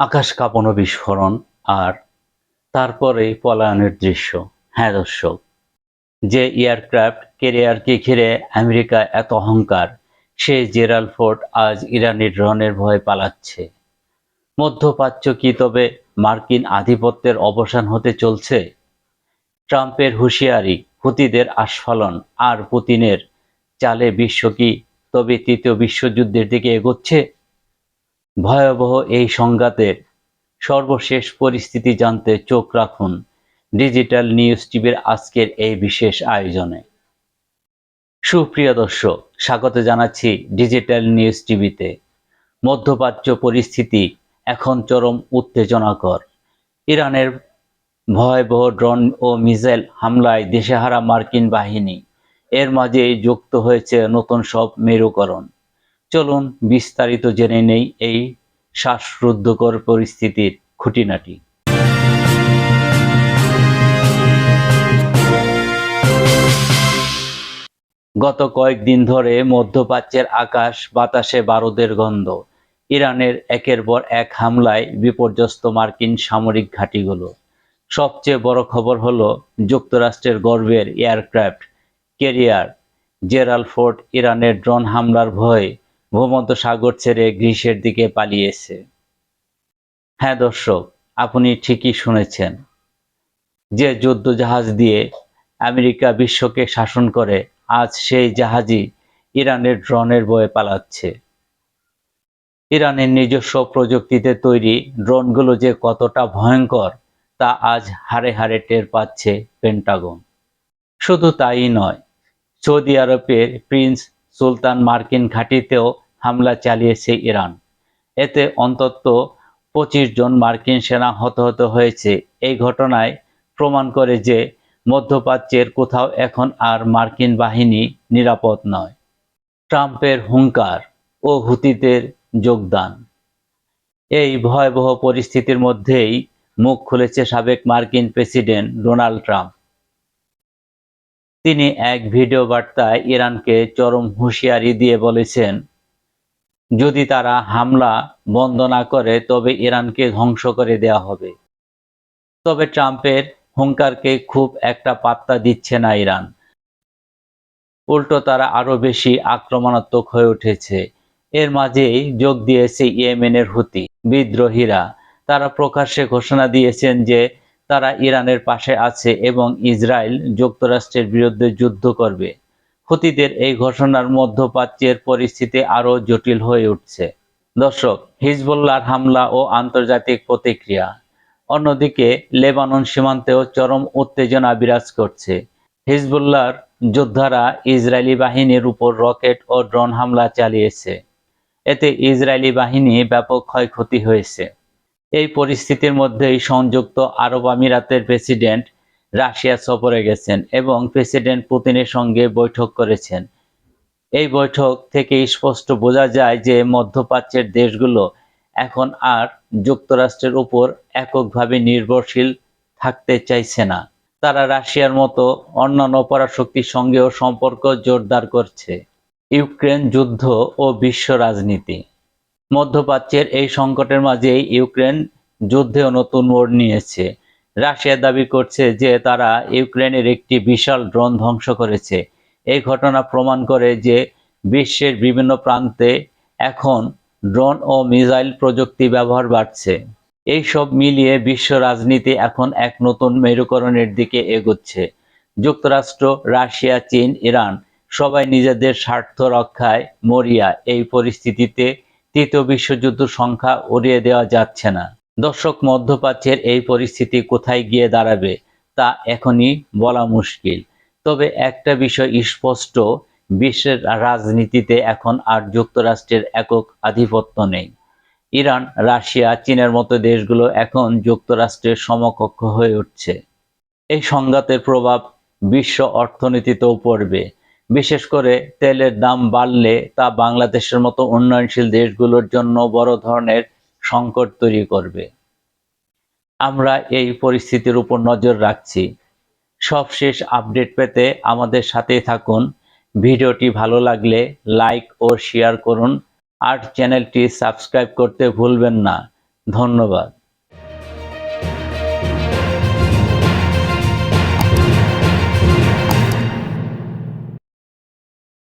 আকাশ কাঁপানো বিস্ফোরণ আর তারপরেই পলায়নের দৃশ্য। হ্যাঁ দর্শক, যে এয়ারক্রাফট ক্যারিয়ারকে ঘিরে আমেরিকা এত অহংকার, সেই জেরাল্ড ফোর্ড আজ ইরানি ড্রোনের ভয়ে পালাচ্ছে। মধ্যপ্রাচ্য কি তবে মার্কিন আধিপত্যের অবসান হতে চলছে? ট্রাম্পের হুঁশিয়ারি, হুতিদের আস্ফালন আর পুতিনের চালে বিশ্ব কি তবে তৃতীয় বিশ্বযুদ্ধের দিকে এগোচ্ছে? ভয়াবহ এই সংঘাতের সর্বশেষ পরিস্থিতি জানতে চোখ রাখুন ডিজিটাল নিউজ টিভির আজকের এই বিশেষ আয়োজনে। সুপ্রিয় দর্শক, স্বাগত জানাচ্ছি ডিজিটাল নিউজ টিভিতে। মধ্যপ্রাচ্য পরিস্থিতি এখন চরম উত্তেজনাকর। ইরানের ভয়াবহ ড্রোন ও মিসাইল হামলায় দিশেহারা মার্কিন বাহিনী, এর মাঝেই যুক্ত হয়েছে নতুন সব মেরুকরণ। চলুন বিস্তারিত জেনে নেই এই শ্বাসরুদ্ধকর পরিস্থিতির খুঁটিনাটি। গত কয়েকদিন ধরে মধ্যপ্রাচ্যের আকাশ বাতাসে বারুদের গন্ধ। ইরানের একের পর এক হামলায় বিপর্যস্ত মার্কিন সামরিক ঘাঁটিগুলো। সবচেয়ে বড় খবর হলো যুক্তরাষ্ট্রের গর্বের এয়ারক্রাফট ক্যারিয়ার জেরাল্ড ফোর্ড ইরানের ড্রোন হামলার ভয়ে ভূমধ্যসাগর ছেড়ে গ্রিসের দিকে পালিয়েছে। হ্যাঁ দর্শক, আপনি ঠিকই শুনেছেন। যে যুদ্ধজাহাজ দিয়ে আমেরিকা বিশ্বকে শাসন করে, আজ সেই জাহাজই ইরানের ড্রোনের ভয়ে পালাচ্ছে। ইরানের নিজস্ব প্রযুক্তিতে তৈরি ড্রোনগুলো যে কতটা ভয়ঙ্কর তা আজ হাড়ে হাড়ে টের পাচ্ছে পেন্টাগন। শুধু তাই নয়, সৌদি আরবের প্রিন্স সুলতান মার্কিন ঘাঁটিতেও হামলা চালিয়েছে ইরান। এতে অন্তত 25 জন মার্কিন সেনা হতাহত হয়েছে। এই ঘটনায় প্রমাণ করে যে মধ্যপ্রাচ্যের কোথাও এখন আর মার্কিন বাহিনী নিরাপদ নয়। ট্রাম্পের হুঙ্কার ও হুতিদের যোগদান। এই ভয়াবহ পরিস্থিতির মধ্যেই মুখ খুলেছে সাবেক মার্কিন প্রেসিডেন্ট ডোনাল্ড ট্রাম্প। তিনি এক ভিডিও বার্তায় ইরানকে চরম হুঁশিয়ারি দিয়ে বলেছেন, যদি তারা হামলা বন্ধ না করে তবে ইরানকে ধ্বংস করে দেওয়া হবে। তবে ট্রাম্পের হুঙ্কারকে খুব একটা পাত্তা দিচ্ছে না ইরান। উল্টো তারা আরো বেশি আক্রমণাত্মক হয়ে উঠেছে। এর মাঝেই যোগ দিয়েছে ইয়েমেনের হুতি বিদ্রোহীরা। তারা প্রকাশ্যে ঘোষণা দিয়েছেন যে তারা ইরানের পাশে আছে এবং ইসরায়েল যুক্তরাষ্ট্রের বিরুদ্ধে যুদ্ধ করবে। হুতিদের এই ঘোষণার মধ্যপ্রাচ্যের পরিস্থিতি আরো জটিল হয়ে উঠছে। দর্শক, হিজবুল্লাহর হামলা ও আন্তর্জাতিক প্রতিক্রিয়া। অন্যদিকে লেবানন সীমান্তেও চরম উত্তেজনা বিরাজ করছে। হিজবুল্লাহর যোদ্ধারা ইসরায়েলি বাহিনীর উপর রকেট ও ড্রোন হামলা চালিয়েছে। এতে ইসরায়েলি বাহিনী ব্যাপক ক্ষয়ক্ষতি হয়েছে। এই পরিস্থিতির মধ্যেই সংযুক্ত আরব আমিরাতের প্রেসিডেন্ট রাশিয়া সফরে গেছেন এবং প্রেসিডেন্ট পুতিনের সঙ্গে বৈঠক করেছেন। এই বৈঠক থেকে স্পষ্ট বোঝা যায় যে মধ্যপ্রাচ্যের দেশগুলো এখন আর যুক্তরাষ্ট্রের উপর এককভাবে নির্ভরশীল থাকতে চাইছে না। তারা রাশিয়ার মতো অন্যান্য পরাশক্তির সঙ্গেও সম্পর্ক জোরদার করছে। ইউক্রেন যুদ্ধ ও বিশ্ব রাজনীতি। মধ্যপ্রাচ্যের এই সংকটের মাঝেই ইউক্রেন যুদ্ধেও নতুন মোড় নিয়েছে। রাশিয়া দাবি করছে যে তারা ইউক্রেনের একটি বিশাল ড্রোন ধ্বংস করেছে। এই ঘটনা প্রমাণ করে যে বিশ্বের বিভিন্ন প্রান্তে এখন ড্রোন ও মিসাইল প্রযুক্তি ব্যবহার বাড়ছে। এই সব মিলিয়ে বিশ্ব রাজনীতি এখন এক নতুন মেরুকরণের দিকে এগোচ্ছে। যুক্তরাষ্ট্র, রাশিয়া, চীন, ইরান সবাই নিজেদের স্বার্থ রক্ষায় মরিয়া। এই পরিস্থিতিতে তৃতীয় বিশ্বযুদ্ধ সংখ্যা উড়িয়ে দেওয়া যাচ্ছে না। দর্শক, মধ্যপ্রাচ্যের এই পরিস্থিতি কোথায় গিয়ে দাঁড়াবে তা এখনই বলা মুশকিল। তবে একটা বিষয় স্পষ্ট, বিশ্বের রাজনীতিতে এখন আর যুক্তরাষ্ট্রের একক আধিপত্য নেই। ইরান, রাশিয়া, চীনের মতো দেশগুলো এখন যুক্তরাষ্ট্রের সমকক্ষ হয়ে উঠছে। এই সংঘাতের প্রভাব বিশ্ব অর্থনীতিতেও পড়বে। বিশেষ করে তেলের দাম বাড়লে তা বাংলাদেশের মতো উন্নয়নশীল দেশগুলোর জন্য বড় ধরনের সংকট তৈরি করবে। আমরা এই পরিস্থিতির উপর নজর রাখছি। সবশেষ আপডেট পেতে আমাদের সাথেই থাকুন। ভিডিওটি ভালো লাগলে লাইক ও শেয়ার করুন আর চ্যানেলটি সাবস্ক্রাইব করতে ভুলবেন না। ধন্যবাদ।